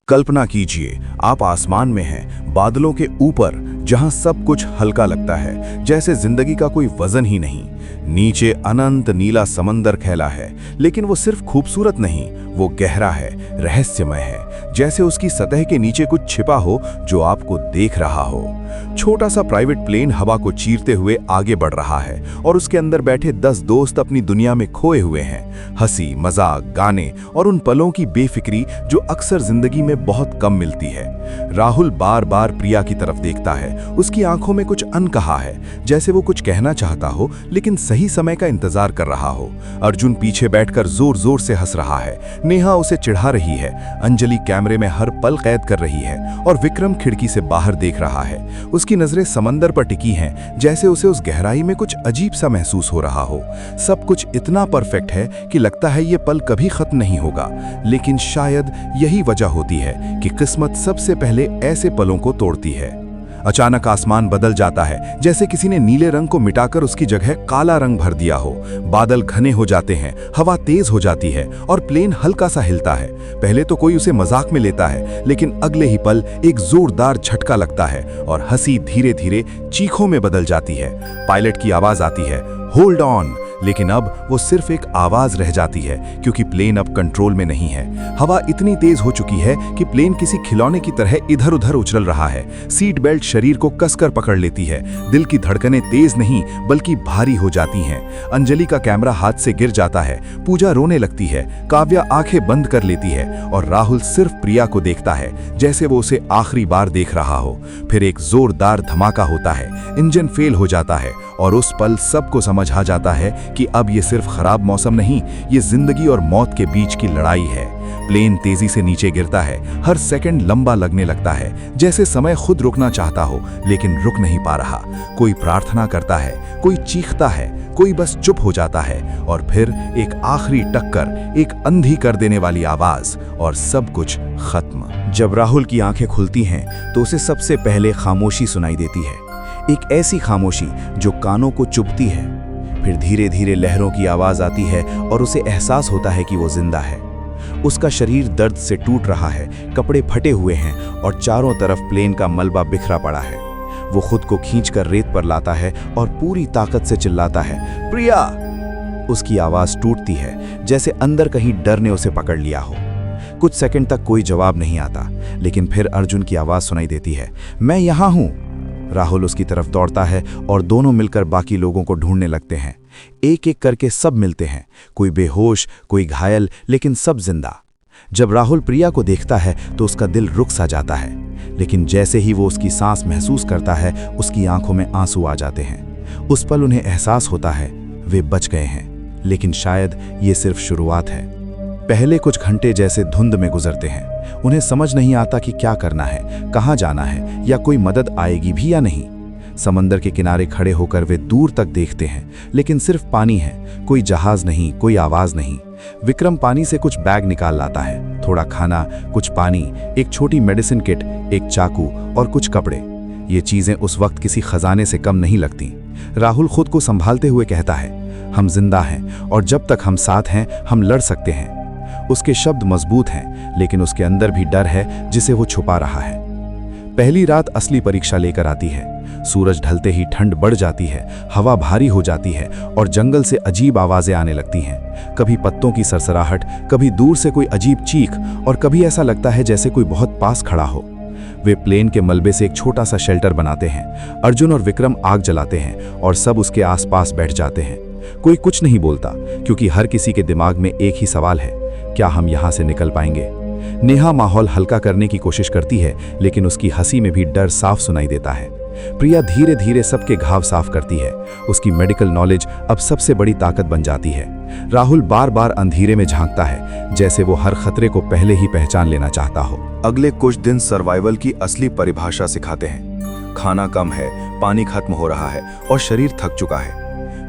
कल्पना कीजिए, आप आसमान में हैं, बादलों के ऊपर, जहां सब कुछ हल्का लगता है, जैसे जिंदगी का कोई वजन ही नहीं। नीचे अनंत नीला समंदर फैला है, लेकिन वो सिर्फ खूबसूरत नहीं, वो गहरा है, रहस्यमय है, जैसे उसकी सतह के नीचे कुछ छिपा हो जो आपको देख रहा हो। छोटा सा प्राइवेट प्लेन हवा को चीरते हुए आगे बढ़ रहा है और उसके अंदर बैठे 10 दोस्त अपनी दुनिया में खोए हुए हैं। हंसी, मजाक, गाने और उन पलों की बेफिक्री जो अक्सर जिंदगी में बहुत कम मिलती है। राहुल बार बार प्रिया की तरफ देखता है। उसकी आंखों में कुछ अनकहा है, जैसे वो कुछ कहना चाहता हो लेकिन सही समय का इंतजार कर रहा हो। अर्जुन पीछे बैठकर जोर जोर से हंस रहा है। नेहा उसे चिढ़ा रही है। अंजलि कैमरे में हर पल कैद कर रही है और विक्रम खिड़की से बाहर देख रहा है। उसकी नजरें समंदर पर टिकी हैं, जैसे उसे उस गहराई में कुछ अजीब सा महसूस हो रहा हो। सब कुछ इतना परफेक्ट है कि लगता है ये पल कभी खत्म नहीं होगा। लेकिन शायद यही वजह होती है कि किस्मत सबसे पहले ऐसे पलों को तोड़ती है। अचानक आसमान बदल जाता है, जैसे किसी ने नीले रंग को मिटाकर उसकी जगह काला रंग भर दिया हो। बादल घने हो जाते हैं, हवा तेज हो जाती है और प्लेन हल्का सा हिलता है। पहले तो कोई उसे मजाक में लेता है, लेकिन अगले ही पल एक जोरदार झटका लगता है और हंसी धीरे धीरे चीखों में बदल जाती है। पायलट की आवाज आती है, होल्ड ऑन। लेकिन अब वो सिर्फ एक आवाज रह जाती है, क्योंकि प्लेन अब कंट्रोल में नहीं है। हवा इतनी तेज हो चुकी है कि प्लेन किसी खिलौने की तरह इधर उधर उछल रहा है। सीट बेल्ट शरीर को कसकर पकड़ लेती है। दिल की धड़कनें तेज नहीं बल्कि भारी हो जाती हैं। अंजलि का कैमरा हाथ से गिर जाता है। पूजा रोने लगती है। काव्या आंखें बंद कर लेती है और राहुल सिर्फ प्रिया को देखता है, जैसे वो उसे आखिरी बार देख रहा हो। फिर एक जोरदार धमाका होता है। इंजन फेल हो जाता है और उस पल सबको समझ आ जाता है कि अब ये सिर्फ खराब मौसम नहीं, ये जिंदगी और मौत के बीच की लड़ाई है। प्लेन तेजी से नीचे गिरता है। हर सेकंड लंबा लगने लगता है, जैसे समय खुद रुकना चाहता हो लेकिन रुक नहीं पा रहा। कोई प्रार्थना करता है, कोई चीखता है, कोई बस चुप हो जाता है और फिर एक आखिरी टक्कर, एक अंधी कर देने वाली आवाज और सब कुछ खत्म। जब राहुल की आंखें खुलती हैं तो उसे सबसे पहले खामोशी सुनाई देती है। एक ऐसी खामोशी जो कानों को चुभती है। फिर धीरे धीरे लहरों की आवाज आती है और उसे एहसास होता है कि वो जिंदा है। उसका शरीर दर्द से टूट रहा है, कपड़े फटे हुए हैं और चारों तरफ प्लेन का मलबा बिखरा पड़ा है। वो खुद को खींचकर रेत पर लाता है और पूरी ताकत से चिल्लाता है, प्रिया। उसकी आवाज टूटती है, जैसे अंदर कहीं डर ने उसे पकड़ लिया हो। कुछ सेकंड तक कोई जवाब नहीं आता, लेकिन फिर अर्जुन की आवाज सुनाई देती है, मैं यहां हूं। राहुल उसकी तरफ दौड़ता है और दोनों मिलकर बाकी लोगों को ढूंढने लगते हैं। एक एक करके सब मिलते हैं, कोई बेहोश, कोई घायल, लेकिन सब जिंदा। जब राहुल प्रिया को देखता है तो उसका दिल रुक सा जाता है, लेकिन जैसे ही वो उसकी सांस महसूस करता है, उसकी आंखों में आंसू आ जाते हैं। उस पल उन्हें एहसास होता है वे बच गए हैं, लेकिन शायद ये सिर्फ शुरुआत है। पहले कुछ घंटे जैसे धुंध में गुजरते हैं। उन्हें समझ नहीं आता कि क्या करना है, कहाँ जाना है या कोई मदद आएगी भी या नहीं। समंदर के किनारे खड़े होकर वे दूर तक देखते हैं, लेकिन सिर्फ पानी है, कोई जहाज नहीं, कोई आवाज नहीं। विक्रम पानी से कुछ बैग निकाल लाता है, थोड़ा खाना, कुछ पानी, एक छोटी मेडिसिन किट, एक चाकू और कुछ कपड़े। ये चीजें उस वक्त किसी खजाने से कम नहीं लगती। राहुल खुद को संभालते हुए कहता है, हम जिंदा हैं और जब तक हम साथ हैं हम लड़ सकते हैं। उसके शब्द मजबूत हैं, लेकिन उसके अंदर भी डर है जिसे वो छुपा रहा है। पहली रात असली परीक्षा लेकर आती है। सूरज ढलते ही ठंड बढ़ जाती है, हवा भारी हो जाती है और जंगल से अजीब आवाजें आने लगती हैं। कभी पत्तों की सरसराहट, कभी दूर से कोई अजीब चीख और कभी ऐसा लगता है जैसे कोई बहुत पास खड़ा हो। वे प्लेन के मलबे से एक छोटा सा शेल्टर बनाते हैं। अर्जुन और विक्रम आग जलाते हैं और सब उसके आसपास बैठ जाते हैं। कोई कुछ नहीं बोलता, क्योंकि हर किसी के दिमाग में एक ही सवाल है, क्या हम यहाँ से निकल पाएंगे? नेहा माहौल हल्का करने की कोशिश करती है, लेकिन उसकी हंसी में भी डर साफ सुनाई देता है। प्रिया धीरे धीरे सबके घाव साफ करती है। उसकी मेडिकल नॉलेज अब सबसे बड़ी ताकत बन जाती है। राहुल बार बार अंधेरे में झांकता है, जैसे वो हर खतरे को पहले ही पहचान लेना चाहता हो। अगले कुछ दिन सर्वाइवल की असली परिभाषा सिखाते हैं। खाना कम है, पानी खत्म हो रहा है और शरीर थक चुका है।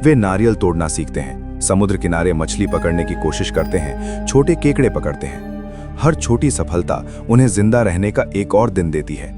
वे नारियल तोड़ना सीखते हैं, समुद्र किनारे मछली पकड़ने की कोशिश करते हैं, छोटे केकड़े पकड़ते हैं। हर छोटी सफलता उन्हें जिंदा रहने का एक और दिन देती है।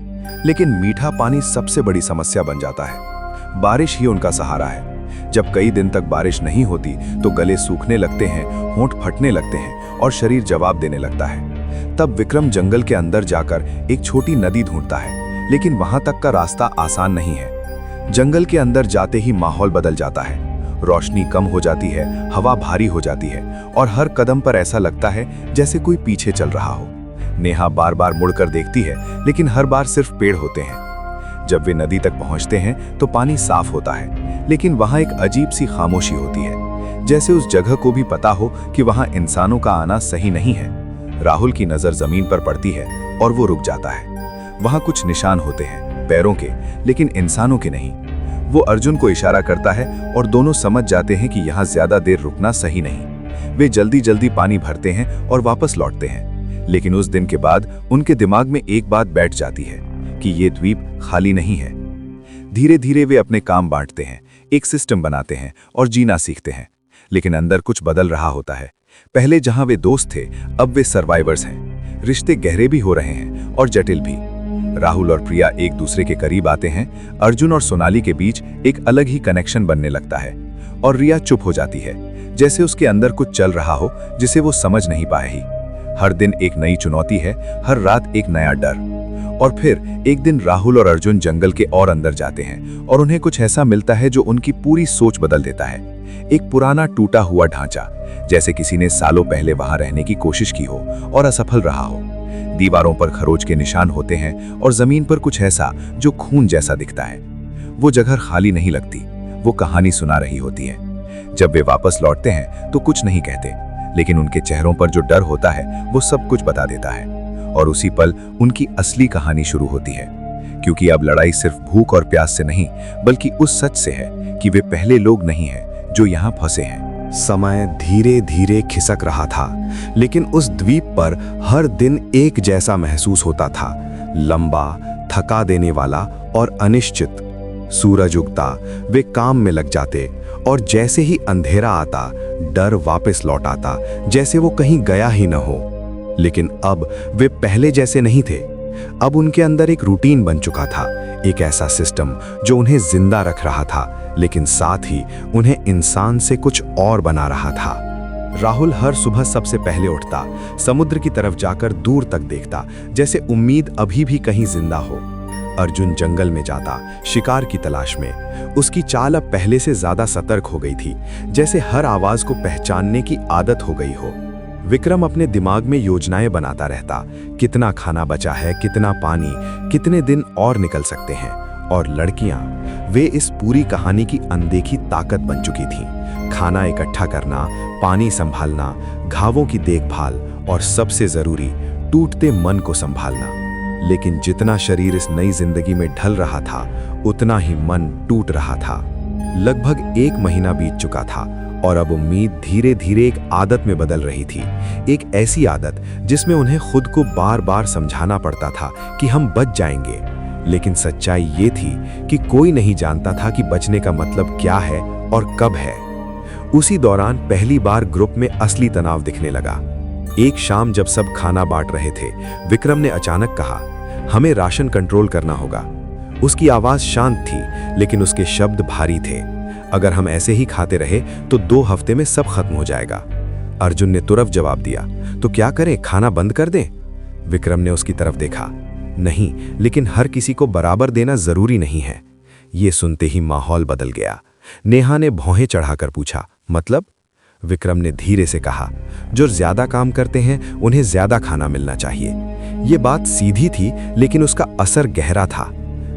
लेकिन मीठा पानी सबसे बड़ी समस्या बन जाता है। बारिश ही उनका सहारा है। जब कई दिन तक बारिश नहीं होती तो गले सूखने लगते हैं, होंठ फटने लगते हैं और शरीर जवाब देने लगता है। तब विक्रम जंगल के अंदर जाकर एक छोटी नदी ढूंढता है, लेकिन वहां तक का रास्ता आसान नहीं है। जंगल के अंदर जाते ही माहौल बदल जाता है। रोशनी कम हो जाती है, हवा भारी हो जाती है और हर कदम पर ऐसा लगता है जैसे कोई पीछे चल रहा हो। नेहा बार बार मुड़कर देखती है, लेकिन हर बार सिर्फ पेड़ होते हैं। जब वे नदी तक पहुंचते हैं तो पानी साफ होता है, लेकिन वहां एक अजीब सी खामोशी होती है, जैसे उस जगह को भी पता हो कि वहां इंसानों का आना सही नहीं है। राहुल की नजर जमीन पर पड़ती है और वो रुक जाता है। वहां कुछ निशान होते हैं, पैरों के, लेकिन इंसानों के नहीं। वो अर्जुन को इशारा करता है और दोनों समझ जाते हैं कि यहाँ ज्यादा देर रुकना सही नहीं। वे जल्दी जल्दी पानी भरते हैं और वापस लौटते हैं, लेकिन उस दिन के बाद उनके दिमाग में एक बात बैठ जाती है कि ये द्वीप खाली नहीं है। धीरे धीरे वे अपने काम बांटते हैं, एक सिस्टम बनाते हैं और जीना सीखते हैं, लेकिन अंदर कुछ बदल रहा होता है। पहले जहां वे दोस्त थे, अब वे सर्वाइवर्स हैं। रिश्ते गहरे भी हो रहे हैं और जटिल भी। राहुल और प्रिया एक दूसरे के करीब आते हैं। अर्जुन और सोनाली के बीच एक अलग ही कनेक्शन बनने लगता है और रिया चुप हो जाती है, जैसे उसके अंदर कुछ चल रहा हो जिसे वो समझ नहीं पाए ही। हर दिन एक नई चुनौती है, हर रात एक नया डर। और फिर एक दिन राहुल और अर्जुन जंगल के और अंदर जाते हैं और उन्हें कुछ ऐसा मिलता है जो उनकी पूरी सोच बदल देता है। एक पुराना टूटा हुआ ढांचा, जैसे किसी ने सालों पहले वहां रहने की कोशिश की हो और असफल रहा हो। दीवारों पर खरोच के निशान होते हैं और जमीन पर कुछ ऐसा जो खून जैसा दिखता है। वो जगह खाली नहीं लगती, वो कहानी सुना रही होती है। जब वे वापस लौटते हैं तो कुछ नहीं कहते, लेकिन उनके चेहरों पर जो डर होता है वो सब कुछ बता देता है। और उसी पल उनकी असली कहानी शुरू होती है, क्योंकि अब लड़ाई सिर्फ भूख और प्यास से नहीं, बल्कि उस सच से है कि वे पहले लोग नहीं हैं जो यहाँ फंसे हैं। समय धीरे धीरे खिसक रहा था, लेकिन उस द्वीप पर हर दिन एक जैसा महसूस होता था, लंबा, थका देने वाला और अनिश्चित। सूरज उगता, वे काम में लग जाते और जैसे ही अंधेरा आता, डर वापस लौट आता, जैसे वो कहीं गया ही न हो। लेकिन अब वे पहले जैसे नहीं थे। अब उनके अंदर एक रूटीन बन चुका था, एक ऐसा सिस्टम जो उन्हें जिंदा रख रहा था, लेकिन साथ ही उन्हें इंसान से कुछ और बना रहा था। राहुल हर सुबह सबसे पहले उठता, समुद्र की तरफ जाकर दूर तक देखता, जैसे उम्मीद अभी भी कहीं जिंदा हो। अर्जुन जंगल में जाता, शिकार की तलाश में। उसकी चाल अब पहले से ज्यादा सतर्क हो गई थी, जैसे हर आवाज को पहचानने की आदत हो गई हो। विक्रम अपने दिमाग में योजनाएं बनाता रहता, कितना खाना बचा है, कितना पानी, कितने दिन और निकल सकते हैं। और लड़कियां, वे इस पूरी कहानी की अनदेखी ताकत बन चुकी थीं। खाना इकट्ठा करना, पानी संभालना, घावों की देखभाल और सबसे जरूरी, टूटते मन को संभालना। लेकिन जितना शरीर इस नई जिंदगी में ढल रहा था, उतना ही मन टूट रहा था। लगभग 1 महीना बीत चुका था और अब उम्मीद धीरे धीरे एक आदत में बदल रही थी। एक ऐसी आदत जिसमें उन्हें खुद को बार बार समझाना पड़ता था कि हम बच जाएंगे। लेकिन सच्चाई ये थी कि कोई नहीं जानता था कि बचने का मतलब क्या है और कब है। उसी दौरान पहली बार ग्रुप में असली तनाव दिखने लगा। एक शाम जब सब खाना बांट रहे थे, विक्रम ने अचानक कहा, हमें राशन कंट्रोल करना होगा। उसकी आवाज शांत थी, लेकिन उसके शब्द भारी थे। अगर हम ऐसे ही खाते रहे तो 2 हफ्ते में सब खत्म हो जाएगा। अर्जुन ने तुरंत जवाब दिया, तो क्या करें, खाना बंद कर दें? विक्रम ने उसकी तरफ देखा, नहीं, लेकिन हर किसी को बराबर देना जरूरी नहीं है। ये सुनते ही माहौल बदल गया। नेहा ने भौहें चढ़ाकर पूछा, मतलब? विक्रम ने धीरे से कहा, जो ज्यादा काम करते हैं उन्हें ज्यादा खाना मिलना चाहिए। ये बात सीधी थी, लेकिन उसका असर गहरा था।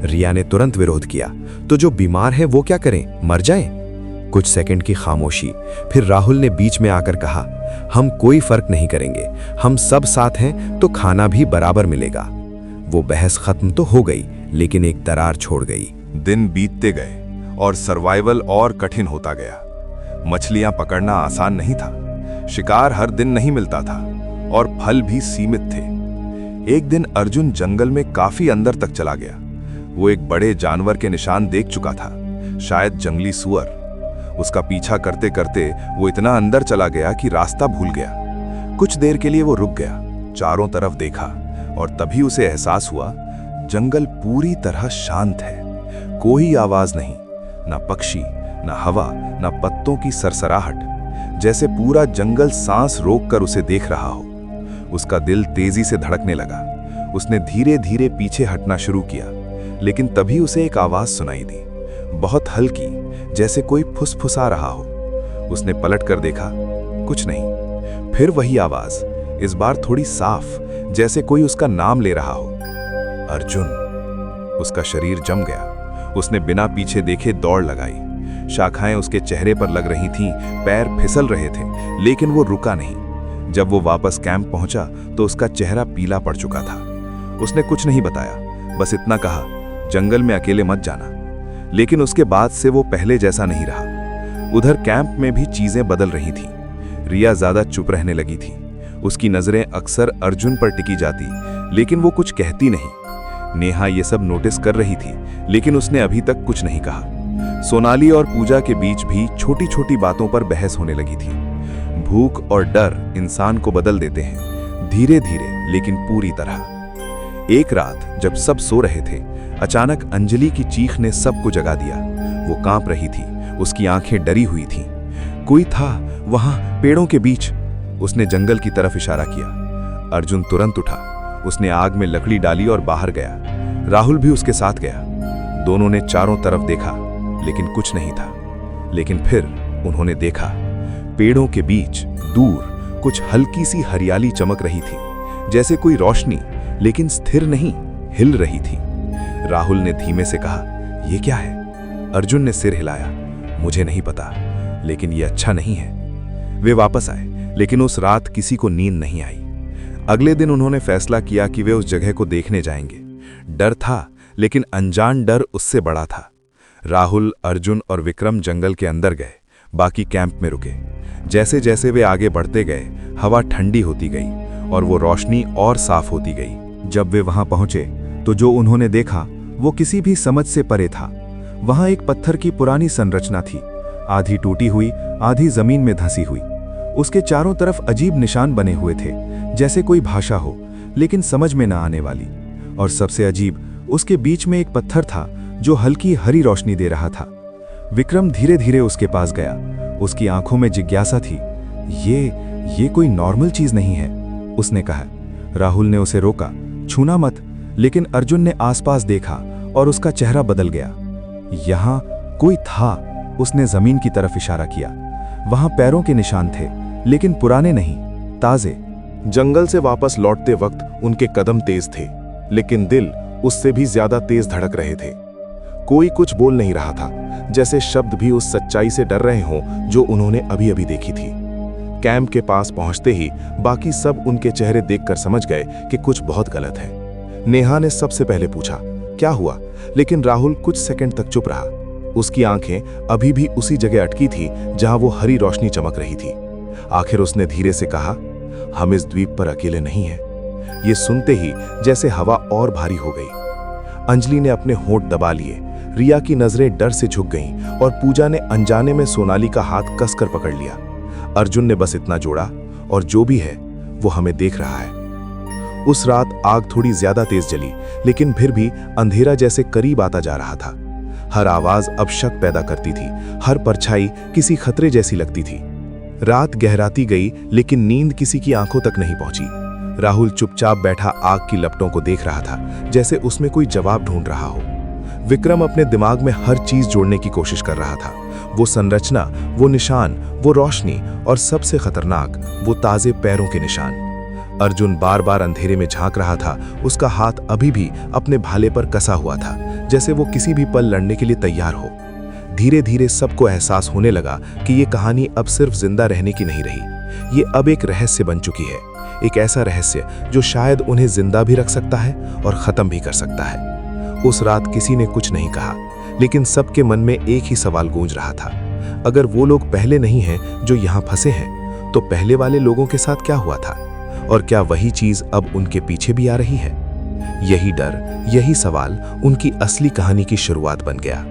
रिया ने तुरंत विरोध किया, तो जो बीमार है वो क्या करें, मर जाएं? कुछ सेकंड की खामोशी, फिर राहुल ने बीच में आकर कहा, हम कोई फर्क नहीं करेंगे, हम सब साथ हैं तो खाना भी बराबर मिलेगा। वो बहस खत्म तो हो गई, लेकिन एक दरार छोड़ गई। दिन बीतते गए और सर्वाइवल और कठिन होता गया। मछलियां पकड़ना आसान नहीं था, शिकार हर दिन नहीं मिलता था और फल भी सीमित थे। एक दिन अर्जुन जंगल में काफी अंदर तक चला गया। वो एक बड़े जानवर के निशान देख चुका था, शायद जंगली सुअर। उसका पीछा करते करते वो इतना अंदर चला गया कि रास्ता भूल गया। कुछ देर के लिए वो रुक गया, चारों तरफ देखा और तभी उसे एहसास हुआ, जंगल पूरी तरह शांत है। कोई आवाज नहीं, ना पक्षी, ना हवा, ना पत्तों की सरसराहट, जैसे पूरा जंगल सांस रोककर उसे देख रहा हो। उसका दिल तेजी से धड़कने लगा। उसने धीरे धीरे पीछे हटना शुरू किया, लेकिन तभी उसे एक आवाज सुनाई दी, बहुत हल्की, जैसे कोई फुसफुसा रहा हो। उसने पलट कर देखा, कुछ नहीं। फिर वही आवाज, इस बार थोड़ी साफ, जैसे कोई उसका नाम ले रहा हो, अर्जुन। उसका शरीर जम गया। उसने बिना पीछे देखे दौड़ लगाई। शाखाएं उसके चेहरे पर लग रही थीं, पैर फिसल रहे थे, लेकिन वो रुका नहीं। जब वो वापस कैंप पहुंचा तो उसका चेहरा पीला पड़ चुका था। उसने कुछ नहीं बताया, बस इतना कहा, जंगल में अकेले मत जाना। लेकिन उसके बाद से वो पहले जैसा नहीं रहा। उधर कैंप में भी चीजें बदल रही थीं। रिया ज्यादा चुप रहने लगी थी। उसकी नजरें अक्सर अर्जुन पर टिकी जाती, लेकिन वो कुछ कहती नहीं। नेहा ये सब नोटिस कर रही थी, लेकिन उसने अभी तक कुछ नहीं कहा। सोनाली और पूजा के बीच भी छोटी छोटी बातों पर बहस होने लगी थी। भूख और डर इंसान को बदल देते हैं, धीरे धीरे लेकिन पूरी तरह। एक रात जब सब सो रहे थे, अचानक अंजलि की चीख ने सबको जगा दिया। वो कांप रही थी, उसकी आंखें डरी हुई थीं। कोई था वहां पेड़ों के बीच। उसने जंगल की तरफ इशारा किया। अर्जुन तुरंत उठा। उसने आग में लकड़ी डाली और बाहर गया। राहुल भी उसके साथ गया। दोनों ने चारों तरफ देखा, लेकिन कुछ नहीं था। लेकिन फिर उन्होंने देखा, पेड़ों के बीच दूर कुछ हल्की सी हरियाली चमक रही थी, जैसे कोई रोशनी, लेकिन स्थिर नहीं, हिल रही थी। राहुल ने धीमे से कहा, ये क्या है? अर्जुन ने सिर हिलाया, मुझे नहीं पता, लेकिन ये अच्छा नहीं है। वे वापस आए, लेकिन उस रात किसी को नींद नहीं आई। अगले दिन उन्होंने फैसला किया कि वे उस जगह को देखने जाएंगे। डर था, लेकिन अनजान डर उससे बड़ा था। राहुल, अर्जुन और विक्रम जंगल के अंदर गए, बाकी कैंप में रुके। जैसे जैसे वे आगे बढ़ते गए, हवा ठंडी होती गई और वो रोशनी और साफ होती गई। जब वे वहां पहुंचे तो जो उन्होंने देखा वो किसी भी समझ से परे था। वहां एक पत्थर की पुरानी संरचना थी, आधी टूटी हुई, आधी जमीन में धंसी हुई। उसके चारों तरफ अजीब निशान बने हुए थे, जैसे कोई भाषा हो, लेकिन समझ में न आने वाली। और सबसे अजीब, उसके बीच में एक पत्थर था जो हल्की हरी रोशनी दे रहा था। विक्रम धीरे धीरे उसके पास गया। उसकी आंखों में जिज्ञासा थी। ये कोई नॉर्मल चीज नहीं है, उसने कहा। राहुल ने उसे रोका, छूना मत। लेकिन अर्जुन ने आसपास देखा और उसका चेहरा बदल गया। यहां कोई था। उसने जमीन की तरफ इशारा किया। वहां पैरों के निशान थे, लेकिन पुराने नहीं, ताजे। जंगल से वापस लौटते वक्त उनके कदम तेज थे, लेकिन दिल उससे भी ज्यादा तेज धड़क रहे थे। कोई कुछ बोल नहीं रहा था, जैसे शब्द भी उस सच्चाई से डर रहे हों जो उन्होंने अभी अभी देखी थी। कैंप के पास पहुंचते ही बाकी सब उनके चेहरे देखकर समझ गए कि कुछ बहुत गलत है। नेहा ने सबसे पहले पूछा, क्या हुआ? लेकिन राहुल कुछ सेकंड तक चुप रहा। उसकी आंखें अभी भी उसी जगह अटकी थी जहां वो हरी रोशनी चमक रही थी। आखिर उसने धीरे से कहा, हम इस द्वीप पर अकेले नहीं हैं। ये सुनते ही जैसे हवा और भारी हो गई। अंजलि ने अपने होंठ दबा लिए। रिया की नजरें डर से झुक गईं और पूजा ने अनजाने में सोनाली का हाथ कसकर पकड़ लिया। अर्जुन ने बस इतना जोड़ा, और जो भी है वो हमें देख रहा है। उस रात आग थोड़ी ज्यादा तेज जली, लेकिन फिर भी अंधेरा जैसे करीब आता जा रहा था। हर आवाज अब शक पैदा करती थी, हर परछाई किसी खतरे जैसी लगती थी। रात गहराती गई, लेकिन नींद किसी की आंखों तक नहीं पहुंची। राहुल चुपचाप बैठा आग की लपटों को देख रहा था, जैसे उसमें कोई जवाब ढूंढ रहा हो। विक्रम अपने दिमाग में हर चीज जोड़ने की कोशिश कर रहा था। वो संरचना, वो निशान, वो रोशनी, और सबसे खतरनाक वो ताजे पैरों के निशान। अर्जुन बार बार अंधेरे में झांक रहा था। उसका हाथ अभी भी अपने भाले पर कसा हुआ था, जैसे वो किसी भी पल लड़ने के लिए तैयार हो। धीरे धीरे सबको एहसास होने लगा कि ये कहानी अब सिर्फ जिंदा रहने की नहीं रही, ये अब एक रहस्य बन चुकी है। एक ऐसा रहस्य जो शायद उन्हें जिंदा भी रख सकता है और खत्म भी कर सकता है। उस रात किसी ने कुछ नहीं कहा, लेकिन सबके मन में एक ही सवाल गूंज रहा था, अगर वो लोग पहले नहीं हैं जो यहाँ फंसे हैं, तो पहले वाले लोगों के साथ क्या हुआ था? और क्या वही चीज अब उनके पीछे भी आ रही है? यही डर, यही सवाल उनकी असली कहानी की शुरुआत बन गया।